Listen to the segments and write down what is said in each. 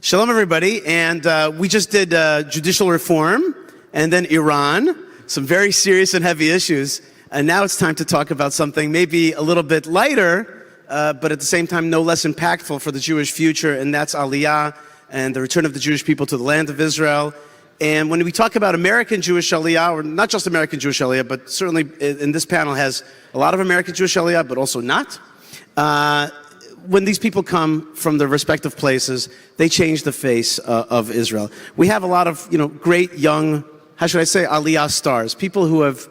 Shalom, everybody. And we just did judicial reform and then Iran, some very serious and heavy issues. And now it's time to talk about something maybe a little bit lighter, but at the same time no less impactful for the Jewish future, and that's Aliyah and the return of the Jewish people to the land of Israel. And when we talk about American Jewish Aliyah, or not just American Jewish Aliyah, but certainly in this panel has a lot of American Jewish Aliyah, but also not. When these people come from their respective places, they change the face of Israel. We have a lot of, great young, how should I say, Aliyah stars, people who have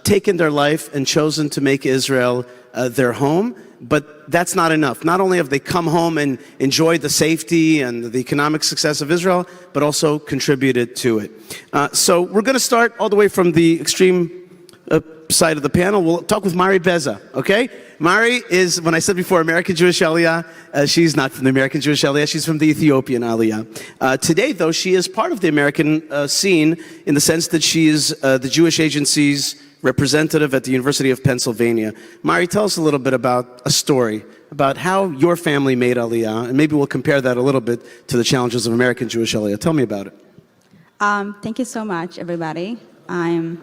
taken their life and chosen to make Israel their home, but that's not enough. Not only have they come home and enjoyed the safety and the economic success of Israel, but also contributed to it. So we're going to start all the way from the extreme side of the panel. We'll talk with Mari Beza, okay? Mari is, when I said before, American Jewish Aliyah, she's not from the American Jewish Aliyah, she's from the Ethiopian Aliyah. Today, though, she is part of the American scene in the sense that she is the Jewish Agency's representative at the University of Pennsylvania. Mari, tell us a little bit about a story, about how your family made Aliyah, and maybe we'll compare that a little bit to the challenges of American Jewish Aliyah. Tell me about it. Thank you so much, everybody. I'm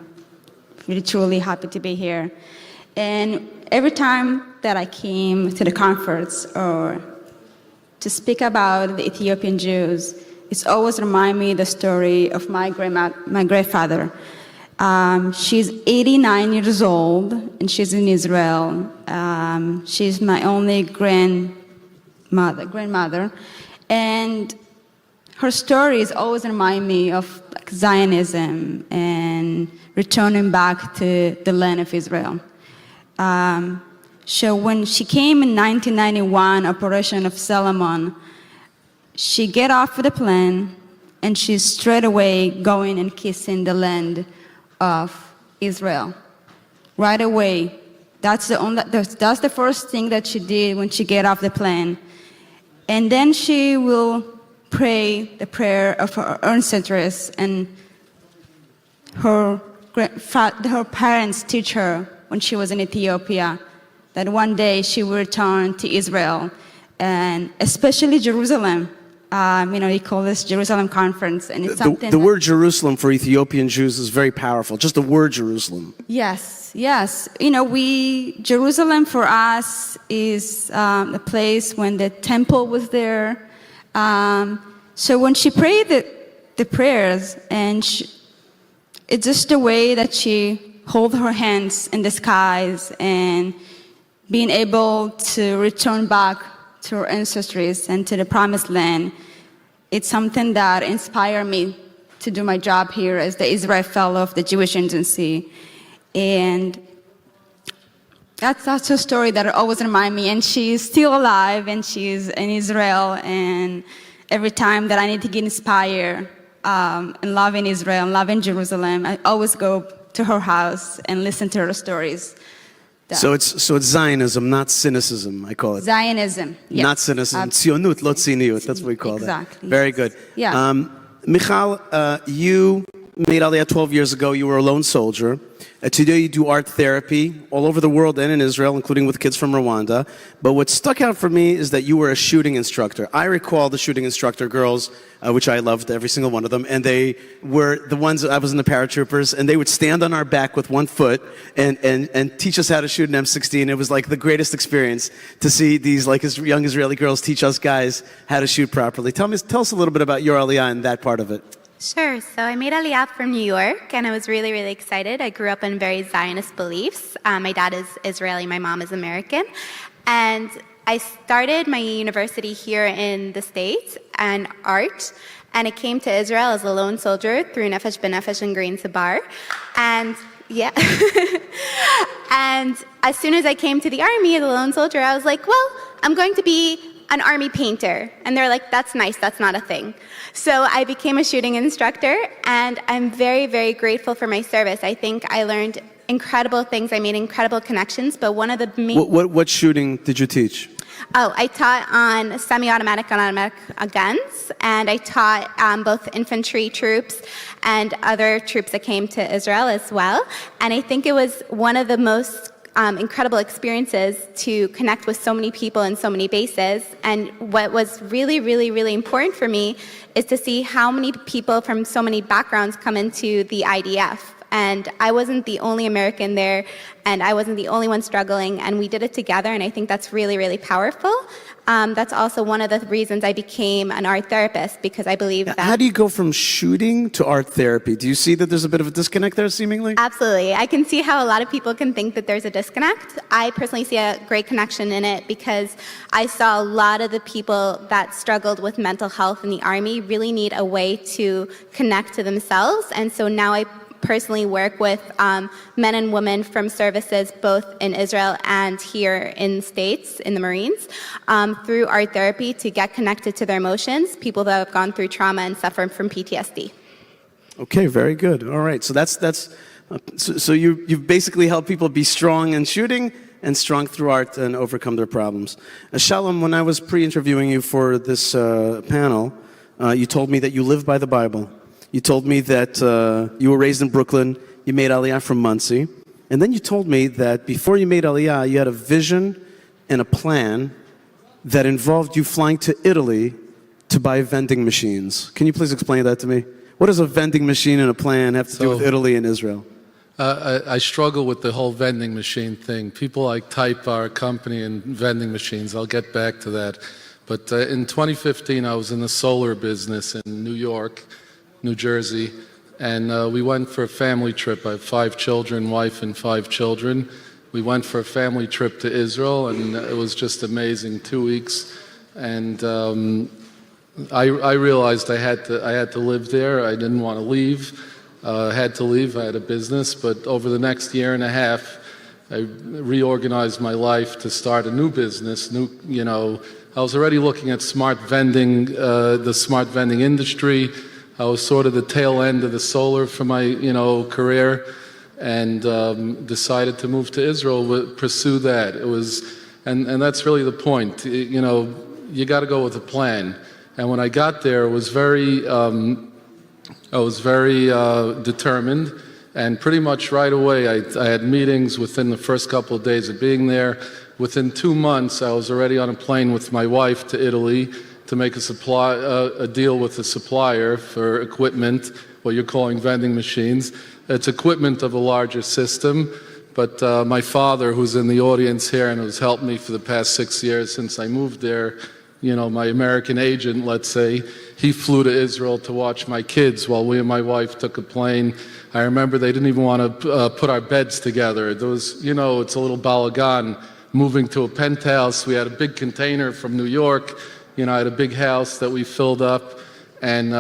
really truly happy to be here. And every time that I came to the conference or to speak about the Ethiopian Jews, it's always remind me the story of my grandfather. She's 89 years old and she's in Israel. She's my only grandmother, and her stories always remind me of Zionism and returning back to the land of Israel. So when she came in 1991, Operation of Solomon, she get off the plane and she's straight away going and kissing the land of Israel. Right away. That's the first thing that she did when she get off the plane. And then she will pray the prayer of her ancestors, and her parents teach her when she was in Ethiopia that one day she will return to Israel, and especially Jerusalem. You call this Jerusalem Conference, and it's something. The word Jerusalem for Ethiopian Jews is very powerful. Just the word Jerusalem. Yes. Jerusalem for us is a place when the temple was there. So when she prayed the prayers, and it's just the way that she hold her hands in the skies and being able to return back to her ancestors and to the promised land, it's something that inspired me to do my job here as the Israel Fellow of the Jewish Agency. And that's a story that always reminds me, and she's still alive and she's in Israel, and every time that I need to get inspired and loving Israel and loving Jerusalem, I always go to her house and listen to her stories. So it's Zionism, not cynicism, I call it. Zionism, yes. Not cynicism. Tzionut, lo tziniut. That's what we call exactly, that. Very yes. good. Yeah. Michal, you made Aliyah 12 years ago. You were a lone soldier. Today you do art therapy all over the world and in Israel, including with kids from Rwanda. But what stuck out for me is that you were a shooting instructor. I recall the shooting instructor girls, which I loved, every single one of them, and they were the ones, I was in the paratroopers, and they would stand on our back with one foot and teach us how to shoot an M16. It was like the greatest experience to see these young Israeli girls teach us guys how to shoot properly. Tell us a little bit about your Aliyah and that part of it. Sure. So I made Aliyah from New York, and I was really, really excited. I grew up in very Zionist beliefs. My dad is Israeli, my mom is American. And I started my university here in the States and art, and I came to Israel as a lone soldier through Nefesh B'Nefesh and Green Sabar. And yeah. And as soon as I came to the army as a lone soldier, I was like, well, I'm going to be an army painter. And they're like, that's nice, that's not a thing. So I became a shooting instructor, and I'm very, very grateful for my service. I think I learned incredible things. I made incredible connections, but one of the main... What shooting did you teach? Oh, I taught on semi-automatic and automatic guns, and I taught both infantry troops and other troops that came to Israel as well. And I think it was one of the most incredible experiences to connect with so many people in so many bases. And what was really, really, really important for me is to see how many people from so many backgrounds come into the IDF. And I wasn't the only American there, and I wasn't the only one struggling, and we did it together, and I think that's really, really powerful. That's also one of the reasons I became an art therapist, because I believe that... How do you go from shooting to art therapy? Do you see that there's a bit of a disconnect there, seemingly? Absolutely. I can see how a lot of people can think that there's a disconnect. I personally see a great connection in it because I saw a lot of the people that struggled with mental health in the Army really need a way to connect to themselves, and so now I personally work with men and women from services both in Israel and here in the States, in the Marines, through art therapy to get connected to their emotions, people that have gone through trauma and suffer from PTSD. Okay, very good. All right, so you've basically helped people be strong in shooting and strong through art and overcome their problems. Shalom, when I was pre-interviewing you for this panel, you told me that you live by the Bible. You told me that you were raised in Brooklyn, you made Aliyah from Muncie, and then you told me that before you made Aliyah, you had a vision and a plan that involved you flying to Italy to buy vending machines. Can you please explain that to me? What does a vending machine and a plan have to do with Italy and Israel? I struggle with the whole vending machine thing. People like type our company in vending machines. I'll get back to that. But in 2015, I was in the solar business in New York, New Jersey, and we went for a family trip. I have 5 children, wife and 5 children. We went for a family trip to Israel, and it was just amazing, 2 weeks. And I realized I had to live there. I didn't want to leave. I had to leave. I had a business, but over the next year and a half, I reorganized my life to start a new business. I was already looking at smart vending, the smart vending industry. I was sort of the tail end of the solar for my, career, and decided to move to Israel, pursue that. It was, and that's really the point. You got to go with a plan. And when I got there, I was very determined, and pretty much right away, I had meetings within the first couple of days of being there. Within 2 months, I was already on a plane with my wife to Italy to make a deal with a supplier for equipment, what you're calling vending machines. It's equipment of a larger system, but my father, who's in the audience here and who's helped me for the past 6 years since I moved there, my American agent, let's say, he flew to Israel to watch my kids while we and my wife took a plane. I remember they didn't even want to put our beds together. There was, it's a little balagan moving to a penthouse. We had a big container from New York. I had a big house that we filled up, and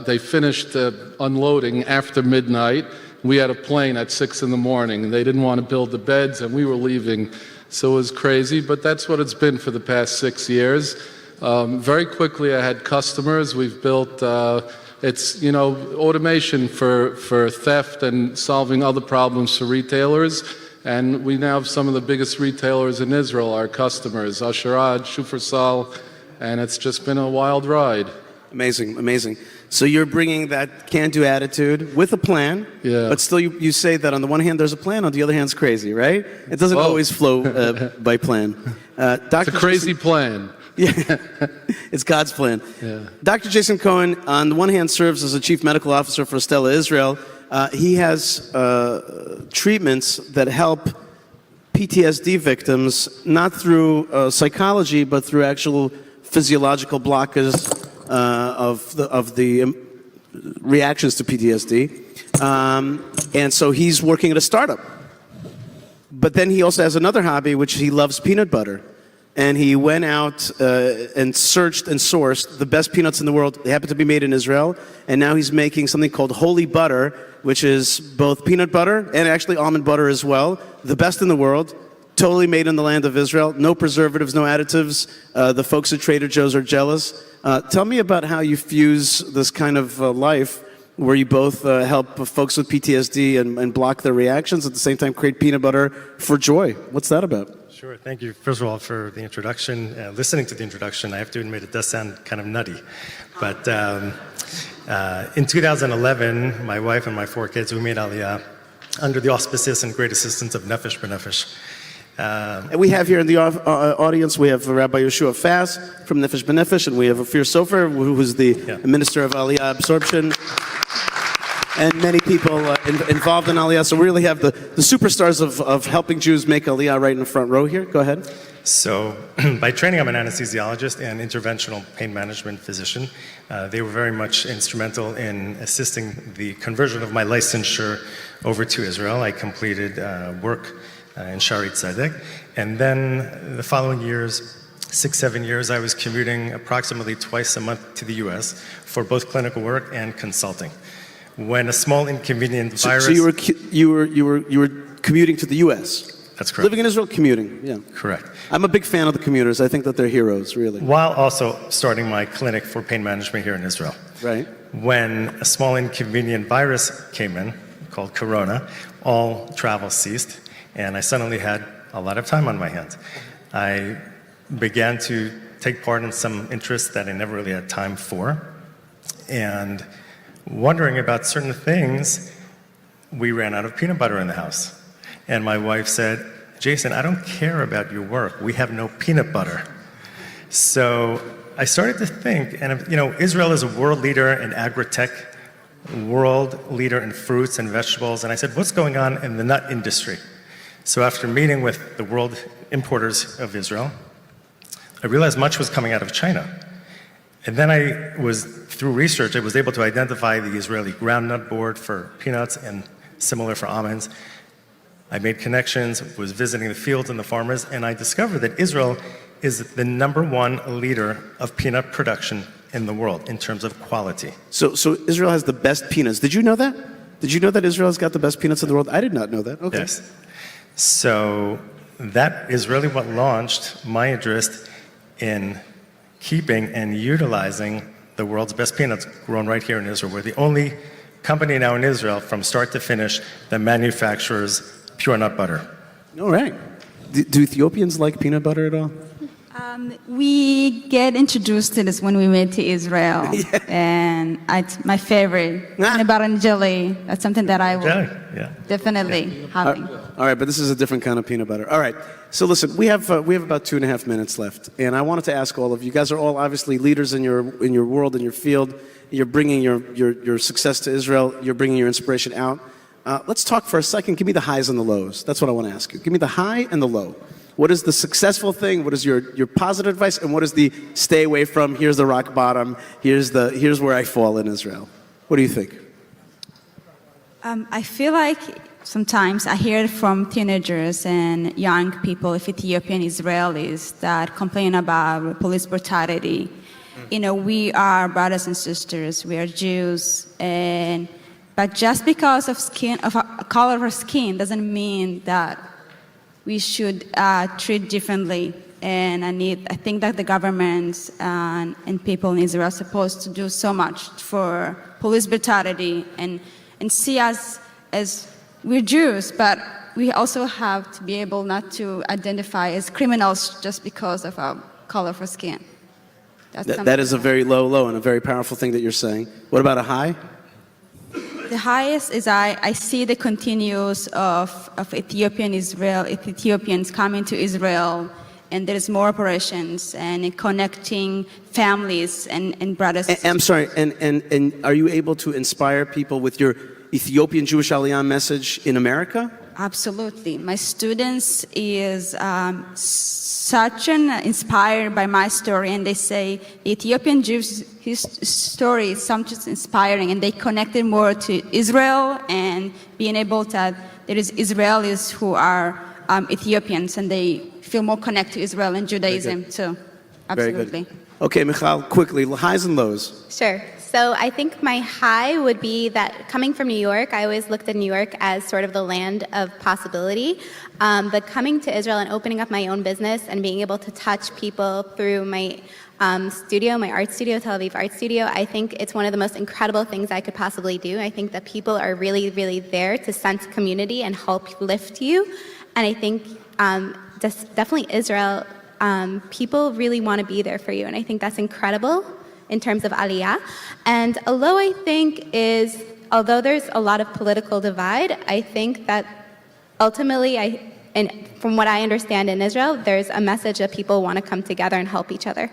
they finished unloading after midnight. We had a plane at 6 in the morning, and they didn't want to build the beds, and we were leaving. So it was crazy, but that's what it's been for the past 6 years. Very quickly, I had customers. We've built, automation for theft and solving other problems for retailers. And we now have some of the biggest retailers in Israel, our customers, Asherad, Shufersal, and it's just been a wild ride. Amazing, amazing. So you're bringing that can-do attitude with a plan, but still you say that on the one hand there's a plan, on the other hand it's crazy, right? It doesn't always flow by plan. It's a crazy plan. Yeah, it's God's plan. Yeah. Dr. Jason Cohen, on the one hand, serves as a chief medical officer for Stella Israel. He has treatments that help PTSD victims, not through psychology, but through actual physiological blockers of the reactions to PTSD. And so he's working at a startup. But then he also has another hobby, which he loves peanut butter. And he went out and searched and sourced the best peanuts in the world. They happen to be made in Israel. And now he's making something called holy butter, which is both peanut butter and actually almond butter as well. The best in the world, totally made in the land of Israel. No preservatives, no additives. The folks at Trader Joe's are jealous. Tell me about how you fuse this kind of life where you both help folks with PTSD and block their reactions, at the same time create peanut butter for joy. What's that about? Sure, thank you, first of all, for the introduction. Listening to the introduction, I have to admit it does sound kind of nutty. But in 2011, my wife and my 4 kids, we made Aliyah under the auspices and great assistance of Nefesh B'Nefesh. And we have here in the audience, we have Rabbi Yeshua Fass from Nefesh B'Nefesh, and we have Ophir Sofer, who's the Minister of Aliyah Absorption, and many people involved in Aliyah. So we really have the superstars of helping Jews make Aliyah right in the front row here. Go ahead. So, by training, I'm an anesthesiologist and interventional pain management physician. They were very much instrumental in assisting the conversion of my licensure over to Israel. I completed work in Shari Tzedek. And then the following years, 6-7 years, I was commuting approximately twice a month to the US for both clinical work and consulting. When a small inconvenient virus... So you were commuting to the US? That's correct. Living in Israel, commuting, yeah. Correct. I'm a big fan of the commuters. I think that they're heroes, really. While also starting my clinic for pain management here in Israel. Right. When a small inconvenient virus came in, called Corona, all travel ceased, and I suddenly had a lot of time on my hands. I began to take part in some interests that I never really had time for, and wondering about certain things, we ran out of peanut butter in the house. And my wife said, Jason, I don't care about your work. We have no peanut butter. So I started to think, and Israel is a world leader in agri-tech, world leader in fruits and vegetables, and I said, what's going on in the nut industry? So after meeting with the world importers of Israel, I realized much was coming out of China. And then through research, I was able to identify the Israeli groundnut board for peanuts and similar for almonds. I made connections, was visiting the fields and the farmers, and I discovered that Israel is the #1 leader of peanut production in the world in terms of quality. So Israel has the best peanuts. Did you know that? Did you know that Israel has got the best peanuts in the world? I did not know that. Okay. Yes. So that is really what launched my interest in keeping and utilizing the world's best peanuts grown right here in Israel. We're the only company now in Israel, from start to finish, that manufactures pure nut butter. All right. Do Ethiopians like peanut butter at all? We get introduced to this when we went to Israel, and it's my favorite. Peanut butter and jelly. That's something that I will definitely have. All right, but this is a different kind of peanut butter. All right. So listen, we have about 2.5 minutes left, and I wanted to ask all of you. You guys are all obviously leaders in your world, in your field. You're bringing your success to Israel. You're bringing your inspiration out. Let's talk for a second. Give me the highs and the lows. That's what I want to ask you. Give me the high and the low. What is the successful thing? What is your positive advice? And what is the stay away from? Here's the rock bottom. Here's where I fall in Israel. What do you think? I feel like sometimes I hear it from teenagers and young people, Ethiopian Israelis, that complain about police brutality. We are brothers and sisters. We are Jews, but just because of color of our skin doesn't mean that we should treat differently. And I think that the governments and people in Israel are supposed to do so much for police brutality and see us as we're Jews, but we also have to be able not to identify as criminals just because of our color of our skin. That is a very low and a very powerful thing that you're saying. What about a high? The highest is I see the continuous of Ethiopians coming to Israel, and there's more operations and connecting families and brothers. I'm sorry, and are you able to inspire people with your Ethiopian Jewish Aliyah message in America? Absolutely. My students is such an inspired by my story, and they say the Ethiopian Jews' his story is something inspiring, and they connected more to Israel and being able to there is Israelis who are Ethiopians, and they feel more connected to Israel and Judaism too. Absolutely. Very good. Okay, Michal, quickly, highs and lows. Sure. So I think my high would be that coming from New York, I always looked at New York as sort of the land of possibility. But coming to Israel and opening up my own business and being able to touch people through my studio, my art studio, Tel Aviv Art Studio, I think it's one of the most incredible things I could possibly do. I think that people are really, really there to sense community and help lift you. And I think definitely Israel, people really want to be there for you. And I think that's incredible in terms of Aliyah. And a low, I think, is, although there's a lot of political divide, I think that ultimately and from what I understand in Israel, there's a message that people want to come together and help each other.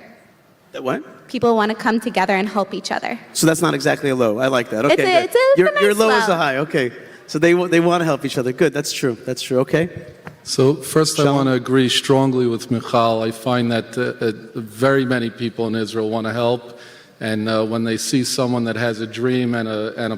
What? People want to come together and help each other. So that's not exactly a low. I like that. Okay. It's good. a Your nice low is low. a high. Okay. So they want to help each other. Good. That's true. That's true. Okay. So first I Shalom. want to agree strongly with Michal. I find that very many people in Israel want to help, and when they see someone that has a dream and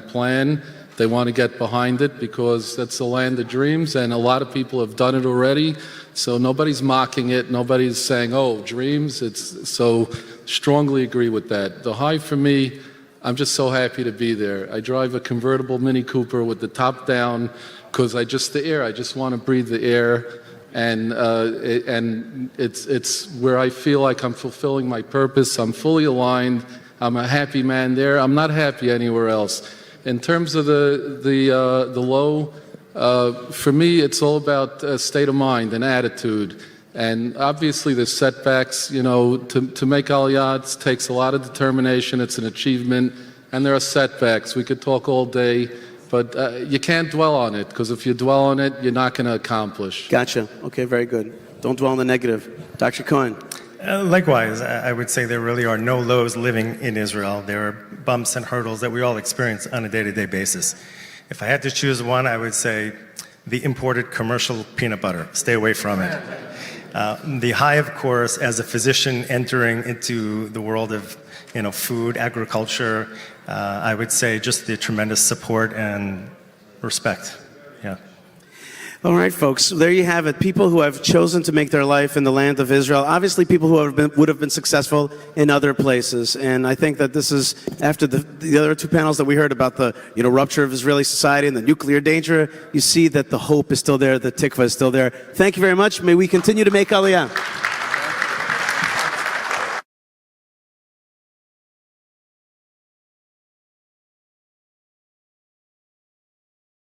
a plan, they want to get behind it because that's the land of dreams, and a lot of people have done it already. So nobody's mocking it. Nobody's saying, "Oh, dreams." It's so strongly agree with that. The high for me, I'm just so happy to be there. I drive a convertible Mini Cooper with the top down because I just want to breathe the air, and it's where I feel like I'm fulfilling my purpose. I'm fully aligned. I'm a happy man there. I'm not happy anywhere else. In terms of the low, for me, it's all about state of mind and attitude. And obviously, there's setbacks. You know, to make Aliyah, it takes a lot of determination. It's an achievement, and there are setbacks. We could talk all day, but you can't dwell on it, because if you dwell on it, you're not going to accomplish. Gotcha. Okay. Very good. Don't dwell on the negative. Dr. Cohen. Likewise, I would say there really are no lows living in Israel. There are bumps and hurdles that we all experience on a day-to-day basis. If I had to choose one, I would say the imported commercial peanut butter. Stay away from it. The high, of course, as a physician entering into the world of food, agriculture, I would say just the tremendous support and respect. Yeah. All right, folks. There you have it. People who have chosen to make their life in the land of Israel. Obviously, people who would have been successful in other places. And I think that this is, after the other two panels that we heard about the rupture of Israeli society and the nuclear danger, you see that the hope is still there, the tikva is still there. Thank you very much. May we continue to make Aliyah.